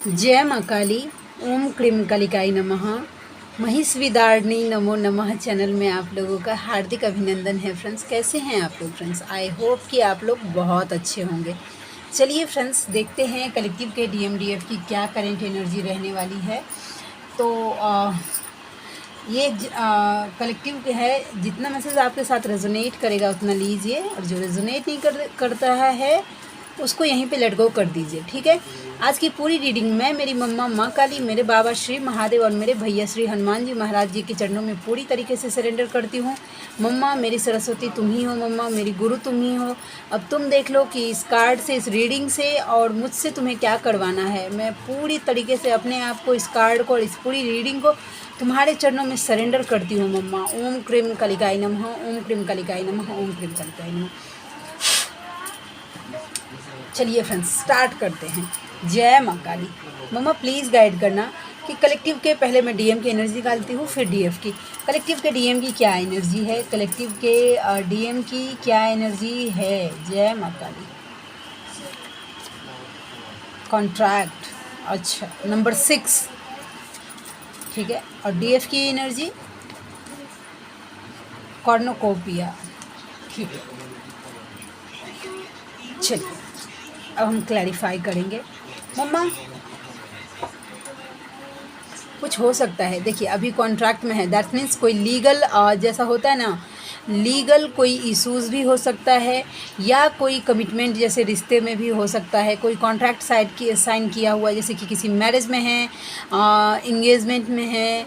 जय माँ काली। ओम क्रीम कालिकाई नमः। महिषविदारिणी नमो नमः चैनल में आप लोगों का हार्दिक अभिनंदन है फ्रेंड्स। कैसे हैं आप लोग फ्रेंड्स? आई होप कि आप लोग बहुत अच्छे होंगे। चलिए फ्रेंड्स, देखते हैं कलेक्टिव के डीएमडीएफ की क्या करेंट एनर्जी रहने वाली है। तो ये कलेक्टिव के है, जितना मैसेज आपके साथ रेजोनेट करेगा उतना लीजिए, और जो रेजोनेट नहीं करता है उसको यहीं पे लेट गो कर दीजिए। ठीक है। आज की पूरी रीडिंग मैं मेरी मम्मा माँ काली, मेरे बाबा श्री महादेव और मेरे भैया श्री हनुमान जी महाराज जी के चरणों में पूरी तरीके से सरेंडर करती हूँ। मम्मा मेरी सरस्वती तुम ही हो, मम्मा मेरी गुरु तुम ही हो। अब तुम देख लो कि इस कार्ड से, इस रीडिंग से और मुझसे तुम्हें क्या करवाना है। मैं पूरी तरीके से अपने आप को, इस कार्ड को और इस पूरी रीडिंग को तुम्हारे चरणों में सरेंडर करती हूँ मम्मा। ओम क्रीम कालिकाई नमः, ओम क्रीम कालिकाई नमः, ओम क्रीम कालिकाई नमः। चलिए फ्रेंड्स, स्टार्ट करते हैं। जय माँ काली। मम्मा प्लीज़ गाइड करना कि कलेक्टिव के, पहले मैं डीएम की एनर्जी निकालती हूँ, फिर डीएफ की। कलेक्टिव के डीएम की क्या एनर्जी है, कलेक्टिव के डीएम की क्या एनर्जी है। जय माँ काली। कॉन्ट्रैक्ट, अच्छा नंबर 6, ठीक है। और डीएफ की एनर्जी कॉर्नोकोपिया, ठीक है। चलिए अब हम क्लैरिफाई करेंगे। मम्मा कुछ हो सकता है, देखिए अभी कॉन्ट्रैक्ट में है, दैट मीन्स कोई लीगल जैसा होता है ना, लीगल कोई इश्यूज़ भी हो सकता है, या कोई कमिटमेंट जैसे रिश्ते में भी हो सकता है। कोई कॉन्ट्रैक्ट साइन किया हुआ, जैसे कि किसी मैरिज में है, इंगेजमेंट में है,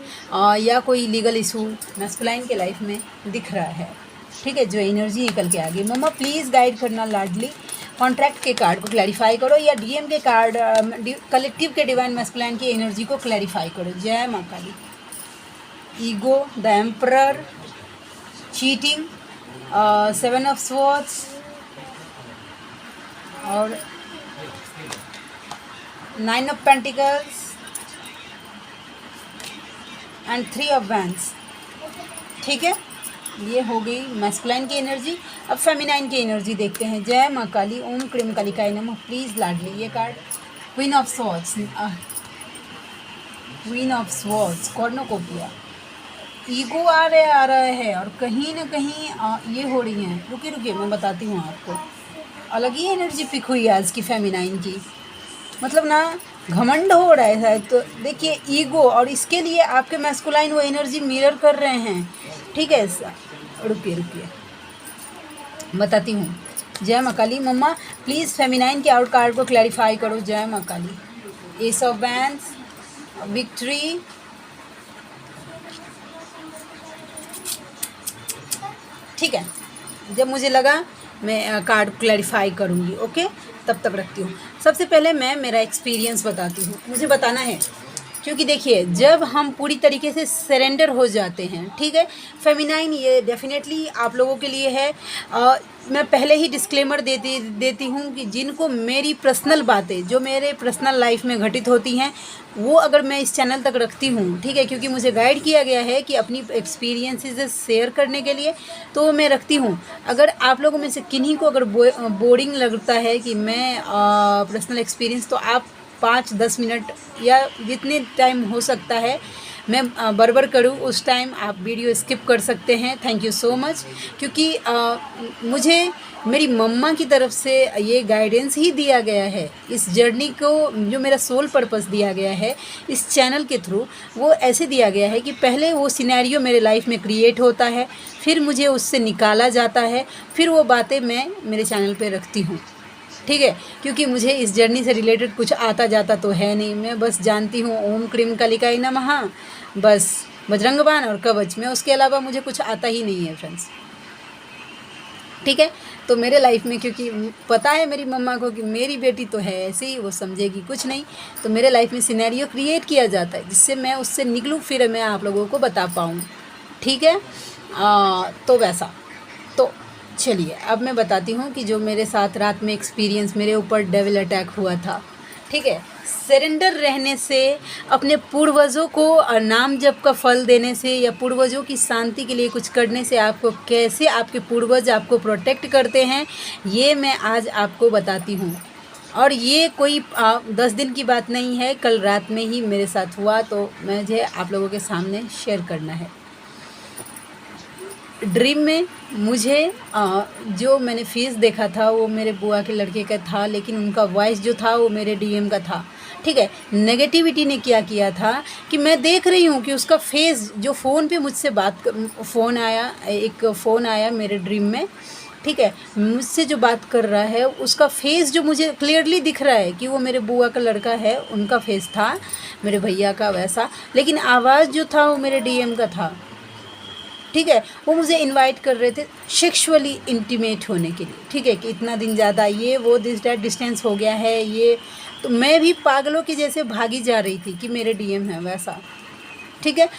या कोई लीगल इशू मैस्कुलाइन के लाइफ में दिख रहा है। ठीक है, जो एनर्जी निकल के आ गई। मम्मा प्लीज़ गाइड करना लाडली, कॉन्ट्रैक्ट के कार्ड को क्लैरिफाई करो, या डीएम के कार्ड, कलेक्टिव के डिवाइन मैस्कुलाइन की एनर्जी को क्लैरिफाई करो। जय माँ Kali. Ego, the emperor, cheating, 7 of swords और 9 of pentacles and 3 of wands. ठीक है, ये हो गई मैस्कुलाइन की एनर्जी। अब फेमिनाइन की एनर्जी देखते हैं। जय माँ काली। ओम क्रीम कालिकाई नमः। प्लीज़ लाडली ये card, queen of swords, queen of swords, cornucopia. Ego आ रहा है और कहीं ना कहीं ये हो रही हैं। रुकिए मैं बताती हूँ आपको। अलग ही एनर्जी पिक हुई है आज की फेमिनाइन की, मतलब ना घमंड हो रहा है शायद। तो देखिए ईगो, और इसके लिए आपके मैस्कुलाइन वो एनर्जी मिरर कर रहे हैं। ठीक है, रुकिए बताती हूँ। जय माँ काली। मम्मा प्लीज़ फेमिनाइन के आउट कार्ड को क्लैरिफाई करो। जय माँ काली। एस ऑफ वैंड्स, विक्ट्री, ठीक है। जब मुझे लगा मैं कार्ड क्लैरिफाई करूँगी, ओके, तब तक रखती हूँ। सबसे पहले मैं मेरा एक्सपीरियंस बताती हूँ, मुझे बताना है, क्योंकि देखिए जब हम पूरी तरीके से सरेंडर हो जाते हैं, ठीक है। फेमिनाइन ये डेफिनेटली आप लोगों के लिए है। मैं पहले ही डिस्क्लेमर देती हूँ कि जिनको मेरी पर्सनल बातें, जो मेरे पर्सनल लाइफ में घटित होती हैं, वो अगर मैं इस चैनल तक रखती हूँ, ठीक है, क्योंकि मुझे गाइड किया गया है कि अपनी एक्सपीरियंसेस शेयर करने के लिए, तो मैं रखती हूँ। अगर आप लोगों में से किन्हीं को अगर बोरिंग लगता है कि मैं पर्सनल एक्सपीरियंस, तो आप 5-10 मिनट या जितने टाइम हो सकता है मैं बरबर करूँ, उस टाइम आप वीडियो स्किप कर सकते हैं। थैंक यू सो मच, क्योंकि मुझे मेरी मम्मा की तरफ से ये गाइडेंस ही दिया गया है। इस जर्नी को जो मेरा सोल पर्पस दिया गया है इस चैनल के थ्रू, वो ऐसे दिया गया है कि पहले वो सिनेरियो मेरे लाइफ में क्रिएट होता है, फिर मुझे उससे निकाला जाता है, फिर वो बातें मैं मेरे चैनल पे रखती हूँ। ठीक है, क्योंकि मुझे इस जर्नी से रिलेटेड कुछ आता जाता तो है नहीं। मैं बस जानती हूँ ओम क्रीम कालिकाई नमः, बस बजरंग बाण और कवच में, उसके अलावा मुझे कुछ आता ही नहीं है फ्रेंड्स। ठीक है, तो मेरे लाइफ में, क्योंकि पता है मेरी मम्मा को कि मेरी बेटी तो है ऐसे ही, वो समझेगी कुछ नहीं, तो मेरे लाइफ में सिनेरियो क्रिएट किया जाता है जिससे मैं उससे निकलूँ, फिर मैं आप लोगों को बता पाऊँ। ठीक है, तो वैसा। तो चलिए अब मैं बताती हूँ कि जो मेरे साथ रात में एक्सपीरियंस, मेरे ऊपर डेविल अटैक हुआ था। ठीक है, सरेंडर रहने से, अपने पूर्वजों को नाम जप का फल देने से, या पूर्वजों की शांति के लिए कुछ करने से आपको कैसे आपके पूर्वज आपको प्रोटेक्ट करते हैं, ये मैं आज आपको बताती हूँ। और ये कोई 10 दिन की बात नहीं है, कल रात में ही मेरे साथ हुआ, तो मुझे आप लोगों के सामने शेयर करना है। ड्रीम में मुझे जो मैंने फेस देखा था वो मेरे बुआ के लड़के का था, लेकिन उनका वॉइस जो था वो मेरे डीएम का था। ठीक है, नेगेटिविटी ने क्या किया था कि मैं देख रही हूँ कि उसका फेस जो फ़ोन पे मुझसे एक फ़ोन आया मेरे ड्रीम में। ठीक है, मुझसे जो बात कर रहा है उसका फेस जो मुझे क्लियरली दिख रहा है कि वो मेरे बुआ का लड़का है, उनका फेस था, मेरे भैया का वैसा, लेकिन आवाज़ जो था वो मेरे डीएम का था। ठीक है, वो मुझे इनवाइट कर रहे थे सेक्सुअली इंटीमेट होने के लिए। ठीक है, कि इतना दिन ज़्यादा ये वो दिस डैट डिस्टेंस हो गया है ये, तो मैं भी पागलों की जैसे भागी जा रही थी कि मेरे डीएम है वैसा। ठीक है,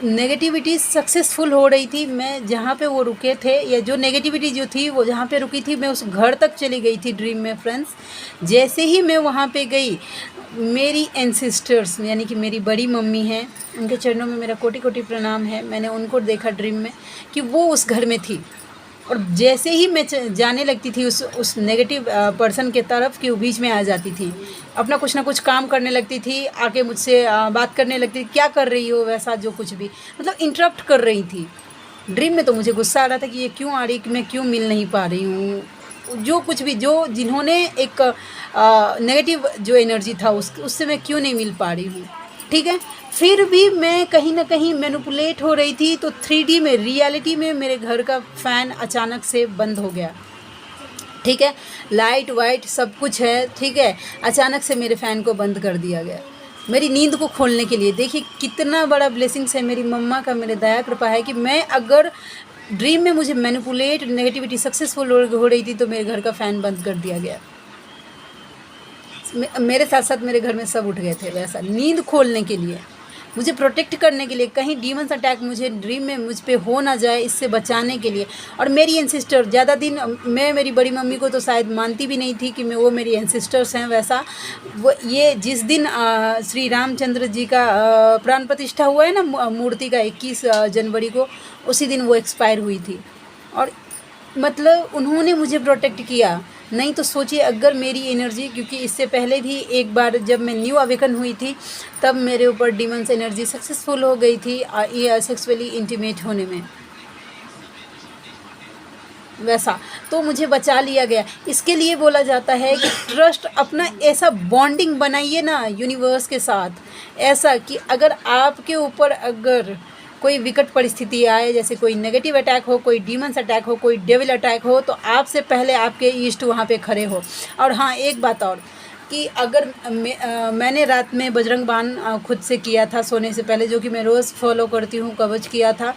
नेगेटिविटी सक्सेसफुल हो रही थी। मैं जहाँ पे वो रुके थे, या जो नेगेटिविटी जो थी वो जहाँ पे रुकी थी, मैं उस घर तक चली गई थी ड्रीम में फ्रेंड्स। जैसे ही मैं वहाँ पे गई, मेरी एंसिस्टर्स यानी कि मेरी बड़ी मम्मी हैं, उनके चरणों में मेरा कोटि कोटि प्रणाम है। मैंने उनको देखा ड्रीम में कि वो उस घर में थी, और जैसे ही मैं जाने लगती थी उस नेगेटिव पर्सन के तरफ, कि वो बीच में आ जाती थी, अपना कुछ ना कुछ काम करने लगती थी, आके मुझसे बात करने लगती थी, क्या कर रही हो वैसा, जो कुछ भी मतलब इंटरप्ट कर रही थी। ड्रीम में तो मुझे गुस्सा आ रहा था कि ये क्यों आ रही, कि मैं क्यों मिल नहीं पा रही हूँ, जो कुछ भी जिन्होंने एक नेगेटिव जो एनर्जी था उससे मैं क्यों नहीं मिल पा रही हूँ। ठीक है, फिर भी मैं कहीं ना कहीं मैनिपुलेट हो रही थी। तो 3D में, रियलिटी में मेरे घर का फ़ैन अचानक से बंद हो गया। ठीक है, लाइट वाइट सब कुछ है। ठीक है, अचानक से मेरे फ़ैन को बंद कर दिया गया मेरी नींद को खोलने के लिए। देखिए कितना बड़ा ब्लेसिंग्स है मेरी मम्मा का, मेरे दया कृपा है कि मैं अगर ड्रीम में मुझे मैनिपुलेट नेगेटिविटी सक्सेसफुल हो रही थी तो मेरे घर का फ़ैन बंद कर दिया गया। मेरे साथ साथ मेरे घर में सब उठ गए थे वैसा, नींद खोलने के लिए, मुझे प्रोटेक्ट करने के लिए, कहीं डीमंस अटैक मुझे ड्रीम में मुझ पे हो ना जाए, इससे बचाने के लिए। और मेरी एंसिस्टर ज़्यादा दिन, मैं मेरी बड़ी मम्मी को तो शायद मानती भी नहीं थी कि वो मेरी एंसिस्टर्स हैं वैसा। वो ये जिस दिन श्री रामचंद्र जी का प्राण प्रतिष्ठा हुआ है ना मूर्ति का, 21 जनवरी को, उसी दिन वो एक्सपायर हुई थी। और मतलब उन्होंने मुझे प्रोटेक्ट किया। नहीं तो सोचिए अगर मेरी एनर्जी, क्योंकि इससे पहले भी एक बार जब मैं न्यू अवेकन हुई थी तब मेरे ऊपर डीमंस एनर्जी सक्सेसफुल हो गई थी ये सेक्सुअली इंटीमेट होने में वैसा, तो मुझे बचा लिया गया। इसके लिए बोला जाता है कि ट्रस्ट, अपना ऐसा बॉन्डिंग बनाइए ना यूनिवर्स के साथ, ऐसा कि अगर आपके ऊपर अगर कोई विकट परिस्थिति आए, जैसे कोई नेगेटिव अटैक हो, कोई डीमंस अटैक हो, कोई डेविल अटैक हो, तो आपसे पहले आपके ईस्ट वहाँ पे खड़े हो। और हाँ, एक बात और कि अगर मैंने रात में बजरंग बाण खुद से किया था सोने से पहले, जो कि मैं रोज़ फॉलो करती हूँ, कवच किया था,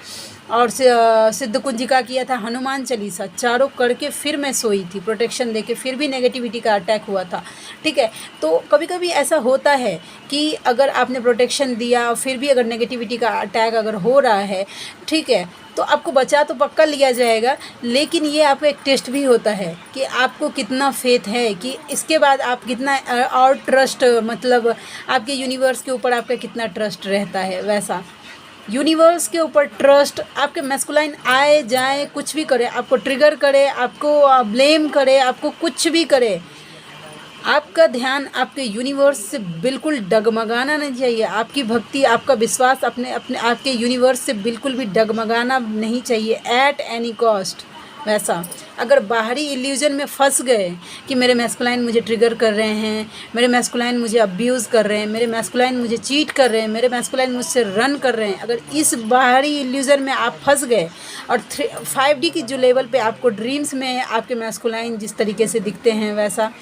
और सिद्ध कुंजिका किया था, हनुमान चालीसा, चारों करके फिर मैं सोई थी प्रोटेक्शन देके, फिर भी नेगेटिविटी का अटैक हुआ था। ठीक है, तो कभी कभी ऐसा होता है कि अगर आपने प्रोटेक्शन दिया और फिर भी अगर नेगेटिविटी का अटैक अगर हो रहा है, ठीक है, तो आपको बचा तो पक्का लिया जाएगा, लेकिन ये आपका एक टेस्ट भी होता है कि आपको कितना फेथ है, कि इसके बाद आप कितना और ट्रस्ट, मतलब आपके यूनिवर्स के ऊपर आपका कितना ट्रस्ट रहता है वैसा। यूनिवर्स के ऊपर ट्रस्ट, आपके मैस्कुलाइन आए जाए कुछ भी करे, आपको ट्रिगर करे, आपको ब्लेम करे, आपको कुछ भी करे, आपका ध्यान आपके यूनिवर्स से बिल्कुल डगमगाना नहीं चाहिए। आपकी भक्ति, आपका विश्वास अपने अपने आपके यूनिवर्स से बिल्कुल भी डगमगाना नहीं चाहिए एट एनी कॉस्ट वैसा। अगर बाहरी इल्यूजन में फंस गए कि मेरे मैस्कुलाइन मुझे ट्रिगर कर रहे हैं, मेरे मैस्कुलाइन मुझे अब्यूज़ कर रहे हैं, मेरे मैस्कुलाइन मुझे चीट कर रहे हैं, मेरे मैस्कुलाइन मुझसे रन कर रहे हैं, अगर इस बाहरी इल्यूजन में आप फंस गए और 5D की जो लेवल पे आपको ड्रीम्स में आपके मैस्कुलाइन जिस तरीके से दिखते हैं वैसा,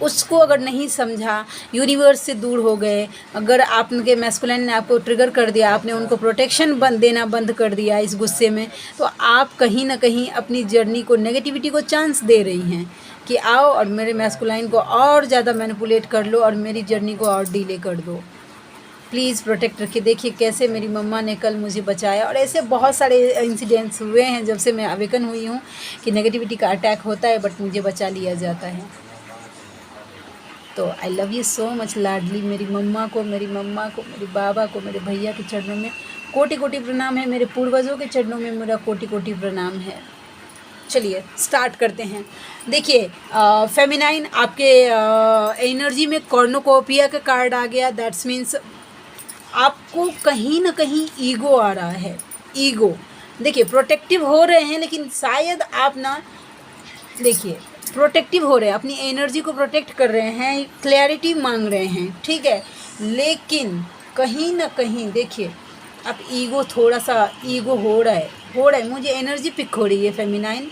उसको अगर नहीं समझा, यूनिवर्स से दूर हो गए, अगर आपके मैस्कुलाइन ने आपको ट्रिगर कर दिया, आपने उनको प्रोटेक्शन देना बंद कर दिया इस गुस्से में, तो आप कहीं ना कहीं अपनी जर्नी को, नेगेटिविटी को चांस दे रही हैं कि आओ और मेरे मैस्कुलाइन को और ज़्यादा मैनिपुलेट कर लो और मेरी जर्नी को और डिले कर दो। प्लीज़ प्रोटेक्ट रखिए। देखिए कैसे मेरी मम्मा ने कल मुझे बचाया, और ऐसे बहुत सारे इंसिडेंट्स हुए हैं जब से मैं अवेकन हुई हूँ कि नेगेटिविटी का अटैक होता है बट मुझे बचा लिया जाता है। तो I love you so much लाडली मेरी मम्मा को, मेरे बाबा को, मेरे भैया के चरणों में कोटि कोटि प्रणाम है, मेरे पूर्वजों के चरणों में मेरा कोटि कोटि प्रणाम है। चलिए स्टार्ट करते हैं। देखिए फेमिनाइन आपके एनर्जी में कॉर्नुकोपिया का कार्ड आ गया। दैट्स मीन्स आपको कहीं ना कहीं ईगो आ रहा है। ईगो देखिए, प्रोटेक्टिव हो रहे हैं लेकिन शायद आप ना, देखिए प्रोटेक्टिव हो रहे हैं, अपनी एनर्जी को प्रोटेक्ट कर रहे हैं, क्लैरिटी मांग रहे हैं, ठीक है। लेकिन कहीं ना कहीं देखिए अब ईगो, थोड़ा सा ईगो हो रहा है। मुझे एनर्जी पिक हो रही है फेमिनाइन।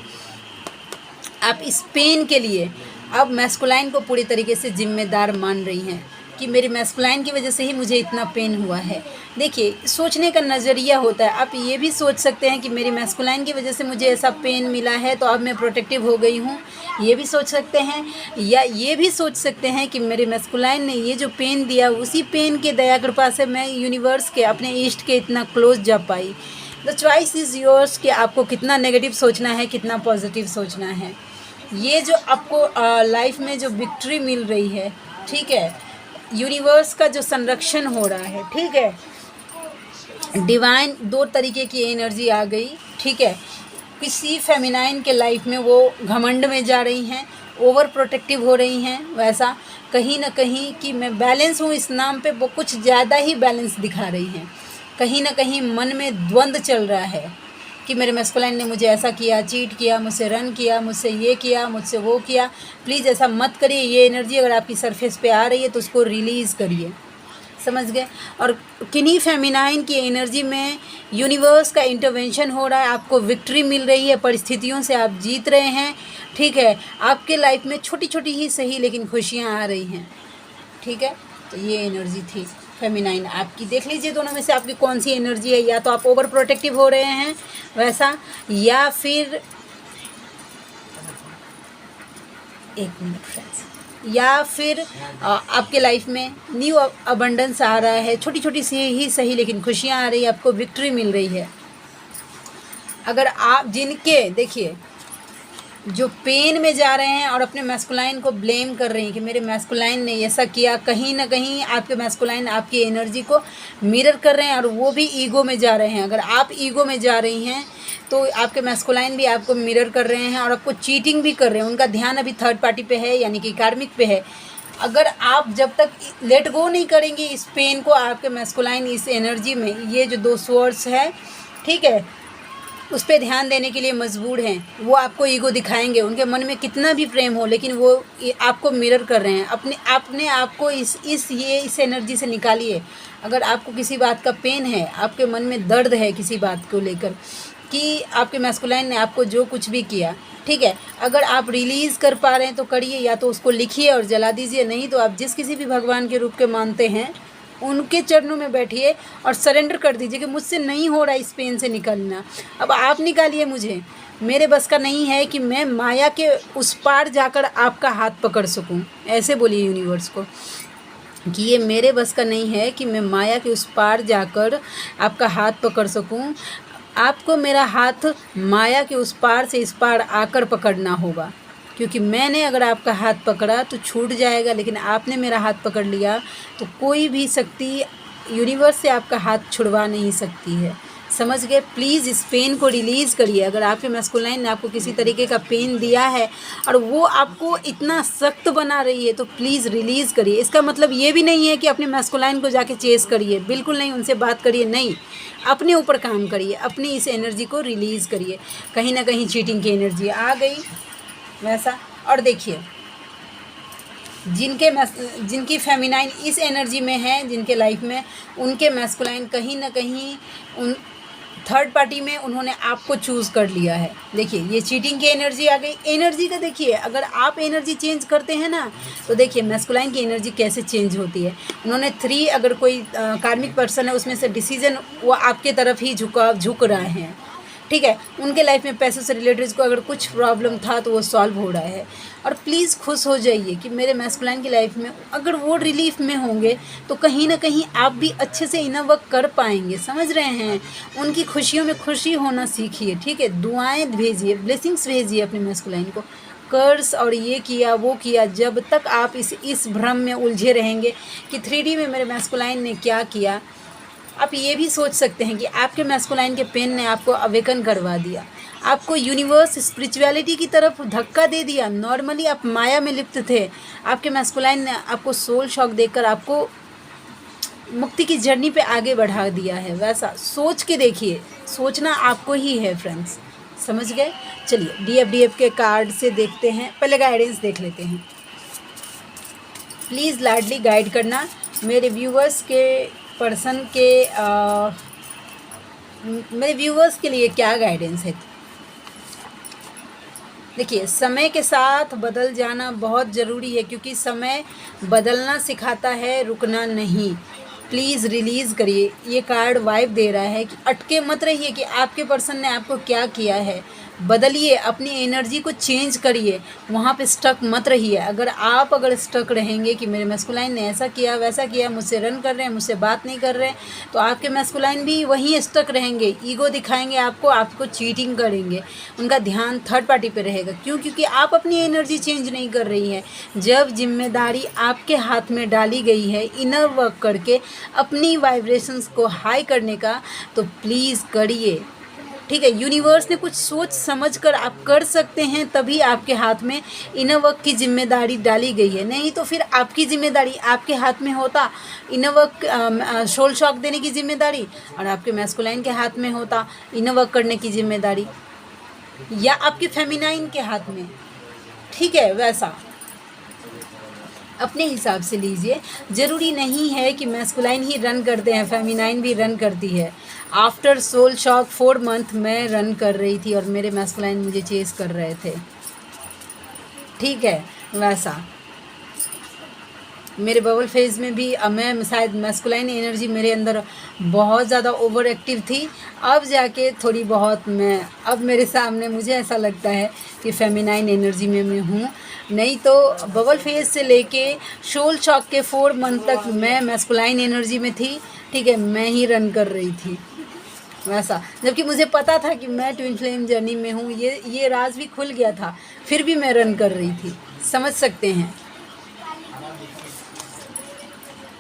आप इस पेन के लिए अब मैस्कुलाइन को पूरी तरीके से जिम्मेदार मान रही हैं कि मेरी मैस्कुलाइन की वजह से ही मुझे इतना पेन हुआ है। देखिए सोचने का नज़रिया होता है। आप ये भी सोच सकते हैं कि मेरी मैस्कुलाइन की वजह से मुझे ऐसा पेन मिला है तो अब मैं प्रोटेक्टिव हो गई हूँ, ये भी सोच सकते हैं। या ये भी सोच सकते हैं कि मेरे मैस्कुलाइन ने ये जो पेन दिया, उसी पेन के दया कृपा से मैं यूनिवर्स के, अपने ईस्ट के इतना क्लोज जा पाई। द चॉइस इज़ योर्स कि आपको कितना नेगेटिव सोचना है, कितना पॉजिटिव सोचना है। ये जो आपको लाइफ में जो विक्ट्री मिल रही है, ठीक है, यूनिवर्स का जो संरक्षण हो रहा है, ठीक है, डिवाइन, दो तरीके की एनर्जी आ गई, ठीक है। किसी फेमिनाइन के लाइफ में वो घमंड में जा रही हैं, ओवर प्रोटेक्टिव हो रही हैं, वैसा कहीं ना कहीं कि मैं बैलेंस हूँ इस नाम पे वो कुछ ज़्यादा ही बैलेंस दिखा रही हैं। कहीं ना कहीं मन में द्वंद्व चल रहा है कि मेरे मैस्कुलाइन ने मुझे ऐसा किया, चीट किया, मुझसे रन किया, मुझसे ये किया, मुझसे वो किया। प्लीज़ ऐसा मत करिए। ये एनर्जी अगर आपकी सरफेस पे आ रही है तो उसको रिलीज़ करिए, समझ गए। और किन्हीं फेमिनाइन की एनर्जी में यूनिवर्स का इंटरवेंशन हो रहा है, आपको विक्ट्री मिल रही है, परिस्थितियों से आप जीत रहे हैं, ठीक है। आपके लाइफ में छोटी छोटी ही सही लेकिन खुशियाँ आ रही हैं, ठीक है। तो ये एनर्जी थी फेमिनाइन आपकी। देख लीजिए दोनों में से आपकी कौन सी एनर्जी है। या तो आप ओवर प्रोटेक्टिव हो रहे हैं वैसा, या फिर एक मिनट फ्रेंड्स, या फिर आपके लाइफ में न्यू अबंडेंस आ रहा है, छोटी छोटी सी ही सही लेकिन खुशियाँ आ रही है, आपको विक्ट्री मिल रही है। अगर आप जिनके, देखिए जो पेन में जा रहे हैं और अपने मैस्कुलाइन को ब्लेम कर रही हैं कि मेरे मैस्कुलाइन ने ऐसा किया, कहीं ना कहीं आपके मैस्कुलाइन आपकी एनर्जी को मिरर कर रहे हैं और वो भी ईगो में जा रहे हैं। अगर आप ईगो में जा रही हैं तो आपके मैस्कुलाइन भी आपको मिरर कर रहे हैं और आपको चीटिंग भी कर रहे हैं। उनका ध्यान अभी थर्ड पार्टी पे है, यानी कि कार्मिक पे है। अगर आप जब तक लेट गो नहीं करेंगे इस पेन को, आपके मैस्कुलाइन इस एनर्जी में, ये जो दो सोर्स है, ठीक है, उस पर ध्यान देने के लिए मजबूर हैं। वो आपको ईगो दिखाएंगे, उनके मन में कितना भी प्रेम हो, लेकिन वो आपको मिरर कर रहे हैं। अपने आप को इस एनर्जी से निकालिए। अगर आपको किसी बात का पेन है, आपके मन में दर्द है किसी बात को लेकर कि आपके मैस्कुलाइन ने आपको जो कुछ भी किया, ठीक है, अगर आप रिलीज़ कर पा रहे हैं तो करिए, या तो उसको लिखिए और जला दीजिए। नहीं तो आप जिस किसी भी भगवान के रूप के मानते हैं उनके चरणों में बैठिए और सरेंडर कर दीजिए कि मुझसे नहीं हो रहा इस पेन से निकलना, अब आप निकालिए मुझे। मेरे बस का नहीं है कि मैं माया के उस पार जाकर आपका हाथ पकड़ सकूं। ऐसे बोलिए यूनिवर्स को कि ये मेरे बस का नहीं है कि मैं माया के उस पार जाकर आपका हाथ पकड़ सकूं। आपको मेरा हाथ माया के उस पार से इस पार आकर पकड़ना होगा, क्योंकि मैंने अगर आपका हाथ पकड़ा तो छूट जाएगा, लेकिन आपने मेरा हाथ पकड़ लिया तो कोई भी शक्ति यूनिवर्स से आपका हाथ छुड़वा नहीं सकती है, समझ गए। प्लीज़ इस पेन को रिलीज़ करिए। अगर आपके मैस्कुलाइन ने आपको किसी तरीके का पेन दिया है और वो आपको इतना सख्त बना रही है तो प्लीज़ रिलीज़ करिए। इसका मतलब ये भी नहीं है कि अपने मैस्कुलाइन को जाके चेस करिए, बिल्कुल नहीं, उनसे बात करिए, नहीं, अपने ऊपर काम करिए, अपनी इस एनर्जी को रिलीज़ करिए। कहीं ना कहीं चीटिंग की एनर्जी आ गई वैसा। और देखिए जिनकी फेमिनाइन इस एनर्जी में है, जिनके लाइफ में, उनके मैस्कुलाइन कहीं ना कहीं उन थर्ड पार्टी में उन्होंने आपको चूज़ कर लिया है। देखिए ये चीटिंग की एनर्जी आ गई। एनर्जी का देखिए, अगर आप एनर्जी चेंज करते हैं ना तो देखिए मैस्कुलाइन की एनर्जी कैसे चेंज होती है। उन्होंने 3, अगर कोई कार्मिक पर्सन है उसमें से डिसीजन वो आपके तरफ ही झुक रहे हैं, ठीक है। उनके लाइफ में पैसों से रिलेटेड को अगर कुछ प्रॉब्लम था तो वो सॉल्व हो रहा है। और प्लीज़ खुश हो जाइए कि मेरे मैस्कुलाइन की लाइफ में अगर वो रिलीफ में होंगे तो कहीं ना कहीं आप भी अच्छे से इनर वर्क कर पाएंगे, समझ रहे हैं। उनकी खुशियों में खुशी होना सीखिए, ठीक है। दुआएं भेजिए, ब्लेसिंग्स भेजिए अपने मैस्कुलाइन को। कर्स और ये किया वो किया, जब तक आप इस भ्रम में उलझे रहेंगे कि 3D में मेरे मैस्कुलाइन ने क्या किया। आप ये भी सोच सकते हैं कि आपके मैस्कुलाइन के पेन ने आपको अवेकन करवा दिया, आपको यूनिवर्स स्पिरिचुअलिटी की तरफ धक्का दे दिया। नॉर्मली आप माया में लिप्त थे, आपके मैस्कुलाइन ने आपको सोल शॉक देकर आपको मुक्ति की जर्नी पे आगे बढ़ा दिया है। वैसा सोच के देखिए, सोचना आपको ही है फ्रेंड्स, समझ गए। चलिए DF के कार्ड से देखते हैं, पहले गाइडेंस देख लेते हैं। प्लीज़ लाडली गाइड करना मेरे व्यूवर्स के पर्सन के मेरे व्यूवर्स के लिए क्या गाइडेंस है। देखिए, समय के साथ बदल जाना बहुत ज़रूरी है, क्योंकि समय बदलना सिखाता है, रुकना नहीं। प्लीज़ रिलीज़ करिए। ये कार्ड वाइब दे रहा है कि अटके मत रहिए कि आपके पर्सन ने आपको क्या किया है। बदलिए, अपनी एनर्जी को चेंज करिए, वहाँ पे स्टक मत रहिए। अगर स्टक रहेंगे कि मेरे मैस्कुलाइन ने ऐसा किया वैसा किया, मुझसे रन कर रहे हैं, मुझसे बात नहीं कर रहे हैं, तो आपके मैस्कुलाइन भी वहीं स्टक रहेंगे, ईगो दिखाएंगे आपको चीटिंग करेंगे। उनका ध्यान थर्ड पार्टी पे रहेगा। क्यों? क्योंकि आप अपनी एनर्जी चेंज नहीं कर रही हैं। जब जिम्मेदारी आपके हाथ में डाली गई है इनर वर्क करके अपनी वाइब्रेशंस को हाई करने का, तो प्लीज़ करिए, ठीक है। यूनिवर्स ने कुछ सोच समझ कर आप कर सकते हैं, तभी आपके हाथ में इनर वर्क की जिम्मेदारी डाली गई है। नहीं तो फिर आपकी जिम्मेदारी आपके हाथ में होता, इनर वर्क सोल शॉक देने की जिम्मेदारी, और आपके मैस्कुलाइन के हाथ में होता इनर वर्क करने की जिम्मेदारी, या आपके फेमिनाइन के हाथ में, ठीक है। वैसा अपने हिसाब से लीजिए। ज़रूरी नहीं है कि मैस्कुलाइन ही रन करते हैं, फेमिनाइन भी रन करती है। आफ्टर सोल शॉक 4 मंथ मैं रन कर रही थी और मेरे मैस्कुलाइन मुझे चेस कर रहे थे, ठीक है। वैसा मेरे बबल फेज में भी मैं शायद मैस्कुलाइन एनर्जी मेरे अंदर बहुत ज़्यादा ओवर एक्टिव थी। अब जाके थोड़ी बहुत अब मेरे सामने मुझे ऐसा लगता है कि फेमिनाइन एनर्जी में मैं हूँ। नहीं तो बबल फेज से लेके सोल शॉक के 4 मंथ तक मैं मैस्कुलाइन एनर्जी में थी, ठीक है। मैं ही रन कर रही थी वैसा, जबकि मुझे पता था कि मैं ट्विन फ्लेम जर्नी में हूँ। ये राज भी खुल गया था, फिर भी मैं रन कर रही थी, समझ सकते हैं।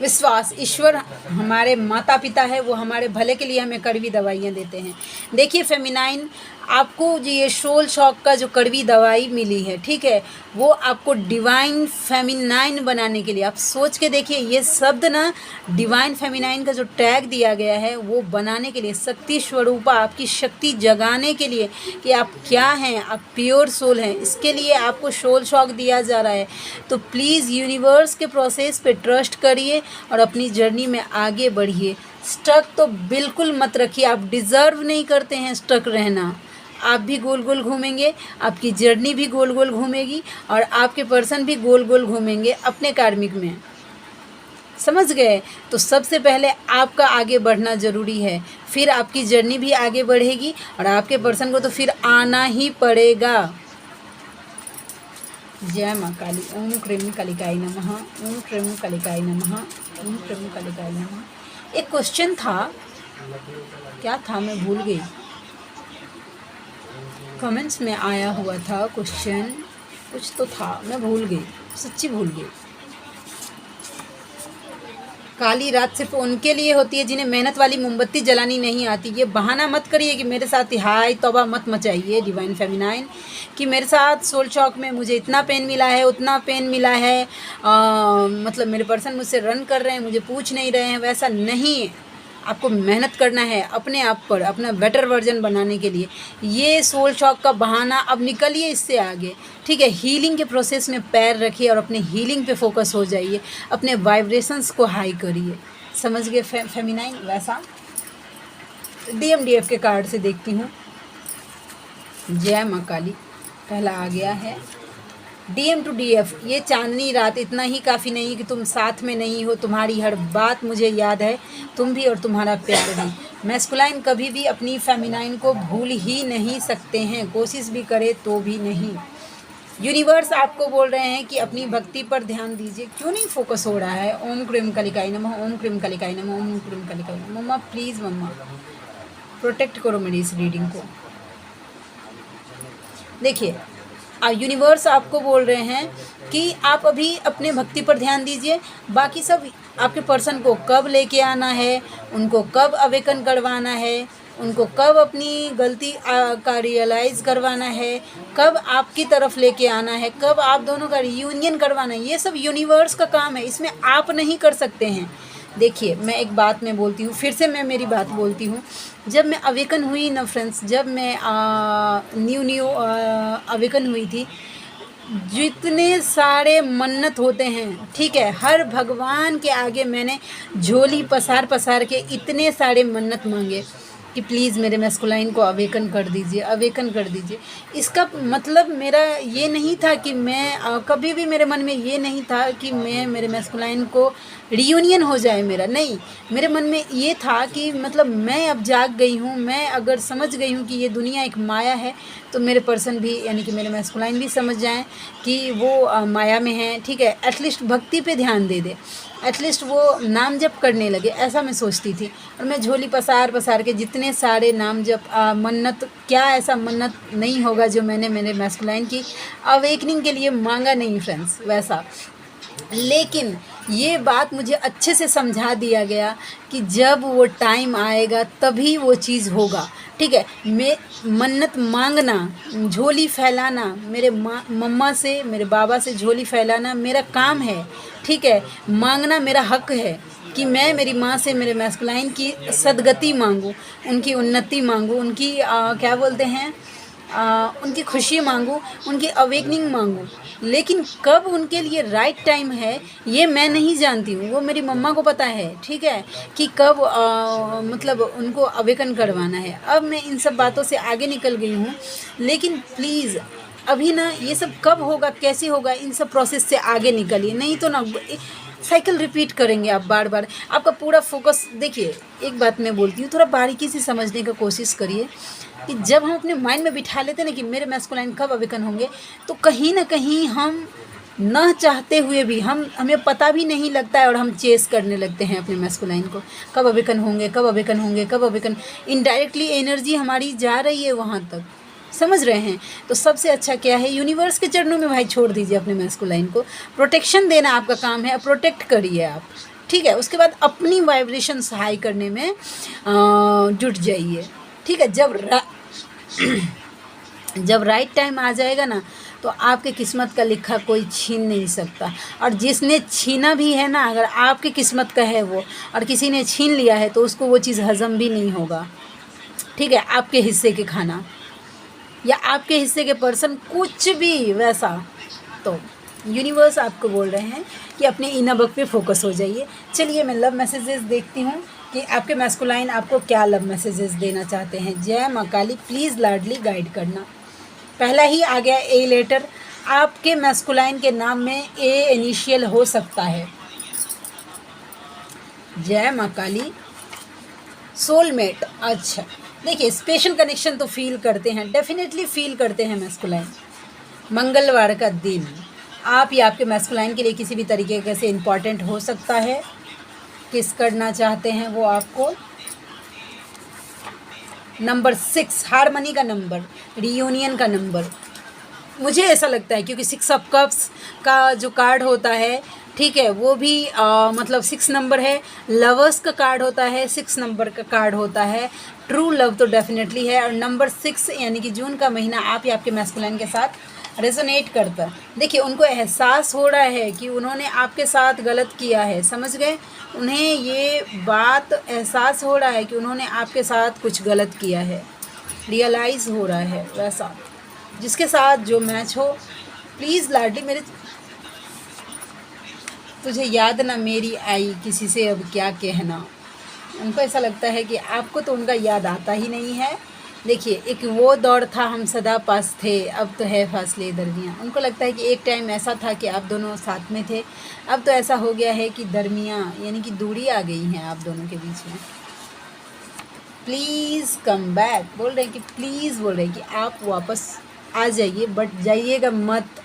विश्वास, ईश्वर हमारे माता पिता है, वो हमारे भले के लिए हमें कड़वी दवाइयाँ देते हैं। देखिए फेमिनाइन, आपको जो ये सोल शॉक का जो कड़वी दवाई मिली है, ठीक है, वो आपको डिवाइन फेमिनाइन बनाने के लिए, आप सोच के देखिए, ये शब्द ना डिवाइन फेमिनाइन का जो टैग दिया गया है वो बनाने के लिए, शक्ति स्वरूपा, आपकी शक्ति जगाने के लिए कि आप क्या हैं, आप प्योर सोल हैं, इसके लिए आपको सोल शॉक दिया जा रहा है। तो प्लीज़ यूनिवर्स के प्रोसेस पे ट्रस्ट करिए और अपनी जर्नी में आगे बढ़िए। स्टक तो बिल्कुल मत रखिए, आप डिज़र्व नहीं करते हैं स्टक रहना। आप भी गोल गोल घूमेंगे, आपकी जर्नी भी गोल गोल घूमेगी, और आपके पर्सन भी गोल गोल घूमेंगे अपने कार्मिक में, समझ गए। तो सबसे पहले आपका आगे बढ़ना ज़रूरी है, फिर आपकी जर्नी भी आगे बढ़ेगी, और आपके पर्सन को तो फिर आना ही पड़ेगा। जय माँ काली। ओम क्रीम कालिकाय नमः, ओम क्रीम कालिकाय नमः, ओम क्रीम कालिकाय नमः। एक क्वेश्चन था, क्या था मैं भूल गई, कमेंट्स में आया हुआ था क्वेश्चन, कुछ तो था, मैं भूल गई, सच्ची भूल गई। काली रात सिर्फ उनके लिए होती है जिन्हें मेहनत वाली मोमबत्ती जलानी नहीं आती। ये बहाना मत करिए कि मेरे साथ हाय तौबा मत मचाइए डिवाइन फेमिनाइन कि मेरे साथ सोल शॉक में मुझे इतना पेन मिला है, उतना पेन मिला है, मतलब मेरे पर्सन मुझसे रन कर रहे हैं, मुझे पूछ नहीं रहे हैं। वैसा नहीं, आपको मेहनत करना है अपने आप पर, अपना बेटर वर्जन बनाने के लिए। ये सोल शॉक का बहाना, अब निकलिए इससे आगे, ठीक है। हीलिंग के प्रोसेस में पैर रखिए और अपने हीलिंग पे फोकस हो जाइए, अपने वाइब्रेशंस को हाई करिए, समझ गए फेमिनाइन। वैसा DMDF के कार्ड से देखती हूँ। जय माँ काली, पहला आ गया है DM to DF। ये चांदनी रात, इतना ही काफ़ी नहीं कि तुम साथ में नहीं हो, तुम्हारी हर बात मुझे याद है, तुम भी और तुम्हारा प्यार भी। मैस्कुलाइन कभी भी अपनी फेमिनाइन को भूल ही नहीं सकते हैं, कोशिश भी करे तो भी नहीं। यूनिवर्स आपको बोल रहे हैं कि अपनी भक्ति पर ध्यान दीजिए। क्यों नहीं फोकस हो रहा है? ओम क्रीम कालिकाय नमः, ओम क्रीम कालिकाय नमः, ओम क्रीम कालिकाय नमः। मम्मा प्लीज़, मम्मा प्रोटेक्ट करो मेरी इस रीडिंग को। देखिए, यूनिवर्स आपको बोल रहे हैं कि आप अभी अपने भक्ति पर ध्यान दीजिए, बाकी सब आपके पर्सन को कब लेके आना है, उनको कब अवेकन करवाना है, उनको कब अपनी गलती का रियलाइज़ करवाना है, कब आपकी तरफ लेके आना है, कब आप दोनों का रियूनियन करवाना है, ये सब यूनिवर्स का काम है, इसमें आप नहीं कर सकते हैं। देखिए, मैं एक बात मैं बोलती हूँ, फिर से मैं मेरी बात बोलती हूँ। जब मैं अवेकन हुई ना फ्रेंड्स, जब मैं न्यू अवेकन हुई थी, जितने सारे मन्नत होते हैं, ठीक है, हर भगवान के आगे मैंने झोली पसार पसार के इतने सारे मन्नत मांगे कि प्लीज़ मेरे मैस्कुलाइन को अवेकन कर दीजिए, अवेकन कर दीजिए। इसका मतलब मेरा ये नहीं था कि मैं कभी भी मेरे मन में ये नहीं था कि मैं मेरे मैस्कुलाइन को रियूनियन हो जाए मेरा, नहीं। मेरे मन में ये था कि मतलब मैं अब जाग गई हूँ, मैं अगर समझ गई हूँ कि ये दुनिया एक माया है, तो मेरे पर्सन भी यानी कि मेरे मैस्कुलाइन भी समझ जाएं कि वो माया में है, ठीक है। एटलीस्ट भक्ति पे ध्यान दे दे, एटलीस्ट वो नाम जप करने लगे, ऐसा मैं सोचती थी। और मैं झोली पसार पसार के जितने सारे नाम जप मन्नत, क्या ऐसा मन्नत नहीं होगा जो मैंने मेरे मैस्कुलाइन की अवेकनिंग के लिए मांगा नहीं फ्रेंड्स, वैसा। लेकिन ये बात मुझे अच्छे से समझा दिया गया कि जब वो टाइम आएगा तभी वो चीज़ होगा, ठीक है। मैं मन्नत मांगना, झोली फैलाना, मेरे मम्मा से, मेरे बाबा से झोली फैलाना मेरा काम है, ठीक है। मांगना मेरा हक है कि मैं मेरी माँ से मेरे मैस्कुलाइन की सदगति मांगूँ, उनकी उन्नति मांगूँ, उनकी क्या बोलते हैं, उनकी खुशी मांगूँ, उनकी अवेकनिंग मांगूँ। लेकिन कब उनके लिए राइट टाइम है ये मैं नहीं जानती हूँ, वो मेरी मम्मा को पता है, ठीक है, कि कब मतलब उनको अवेकन करवाना है। अब मैं इन सब बातों से आगे निकल गई हूँ, लेकिन प्लीज़ अभी ना ये सब कब होगा, कैसे होगा, इन सब प्रोसेस से आगे निकलिए, नहीं तो ना साइकिल रिपीट करेंगे आप बार बार। आपका पूरा फोकस, देखिए एक बात मैं बोलती हूँ, थोड़ा बारीकी से समझने का कोशिश करिए कि जब हम अपने माइंड में बिठा लेते हैं ना कि मेरे मैस्कुलाइन कब अवेकन होंगे, तो कहीं ना कहीं हम न चाहते हुए भी हमें पता भी नहीं लगता है और हम चेस करने लगते हैं अपने मैस्कुलाइन को, कब अवेकन होंगे, कब अवेकन होंगे, कब अवेकन। इनडायरेक्टली एनर्जी हमारी जा रही है वहाँ तक, समझ रहे हैं। तो सबसे अच्छा क्या है, यूनिवर्स के चरणों में भाई छोड़ दीजिए अपने मैस्कुलाइन को, प्रोटेक्शन देना आपका काम है, प्रोटेक्ट करिए आप, ठीक है। उसके बाद अपनी वाइब्रेशन हाई करने में जुट जाइए, ठीक है। जब राइट टाइम आ जाएगा ना, तो आपके किस्मत का लिखा कोई छीन नहीं सकता। और जिसने छीना भी है ना, अगर आपकी किस्मत का है वो और किसी ने छीन लिया है, तो उसको वो चीज़ हजम भी नहीं होगा, ठीक है। आपके हिस्से के खाना या आपके हिस्से के पर्सन, कुछ भी वैसा। तो यूनिवर्स आपको बोल रहे हैं कि अपने इनर वर्क पे फोकस हो जाइए। चलिए मैं लव मैसेजेस देखती हूँ कि आपके मैस्कुलाइन आपको क्या लव मैसेजेस देना चाहते हैं। जय माँ काली, प्लीज़ लाडली गाइड करना। पहला ही आ गया ए लेटर, आपके मैस्कुलाइन के नाम में ए इनिशियल हो सकता है। जय माँ काली। सोलमेट, अच्छा देखिए स्पेशल कनेक्शन तो फील करते हैं, डेफिनेटली फील करते हैं मैस्कुलाइन। मंगलवार का दिन आप या आपके मैस्कुलाइन के लिए किसी भी तरीके से इम्पॉर्टेंट हो सकता है। किस करना चाहते हैं वो आपको। नंबर 6, हारमनी का नंबर, रियूनियन का नंबर। मुझे ऐसा लगता है क्योंकि 6 ऑफ कप्स का जो कार्ड होता है, ठीक है, वो भी मतलब 6 नंबर है। लवर्स का कार्ड होता है, 6 नंबर का कार्ड होता है। ट्रू लव तो डेफिनेटली है। और नंबर 6 यानी कि जून का महीना आप या आपके मैस्कुलाइन के साथ रेजोनेट करता है। देखिए उनको एहसास हो रहा है कि उन्होंने आपके साथ गलत किया है, समझ गए। उन्हें ये बात एहसास हो रहा है कि उन्होंने आपके साथ कुछ गलत किया है, रियलाइज़ हो रहा है वैसा। जिसके साथ जो मैच हो, प्लीज़ लाडली मेरे, तुझे याद ना मेरी आई, किसी से अब क्या कहना। उनको ऐसा लगता है कि आपको तो उनका याद आता ही नहीं है। देखिए एक वो दौर था हम सदा पास थे, अब तो है फासले दरमियाँ। उनको लगता है कि एक टाइम ऐसा था कि आप दोनों साथ में थे, अब तो ऐसा हो गया है कि दरमियाँ यानी कि दूरी आ गई है आप दोनों के बीच में। प्लीज़ कम बैक बोल रहे हैं कि प्लीज़ बोल रहे हैं कि आप वापस आ जाइए, बट जाइएगा मत।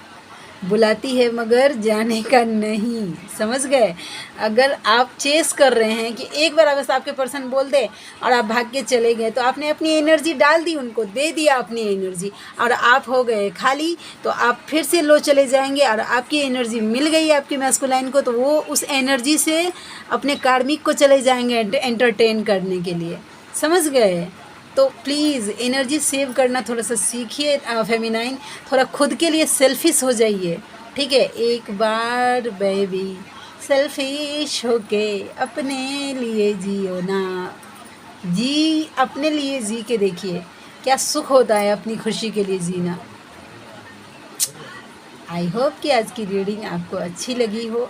बुलाती है मगर जाने का नहीं, समझ गए। अगर आप चेस कर रहे हैं कि एक बार अगर आपके पर्सन बोल दे और आप भाग के चले गए, तो आपने अपनी एनर्जी डाल दी, उनको दे दिया अपनी एनर्जी और आप हो गए खाली, तो आप फिर से लो चले जाएंगे। और आपकी एनर्जी मिल गई आपकी मैस्कुलाइन को, तो वो उस एनर्जी से अपने कार्मिक को चले जाएंगे एंटरटेन करने के लिए, समझ गए। तो प्लीज़ एनर्जी सेव करना थोड़ा सा सीखिए फेमिनाइन, थोड़ा खुद के लिए सेल्फिश हो जाइए, ठीक है। एक बार बेबी सेल्फिश होके अपने लिए जियो ना, जी अपने लिए जी के देखिए क्या सुख होता है अपनी खुशी के लिए जीना। आई होप कि आज की रीडिंग आपको अच्छी लगी हो।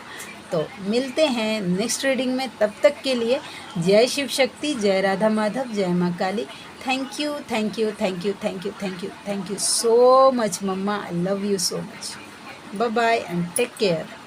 तो मिलते हैं नेक्स्ट रीडिंग में, तब तक के लिए जय शिव शक्ति, जय राधा माधव, जय माँ Kali. Thank you thank you thank you thank you thank you thank you so much मम्मा, I love you so much. Bye bye and take care.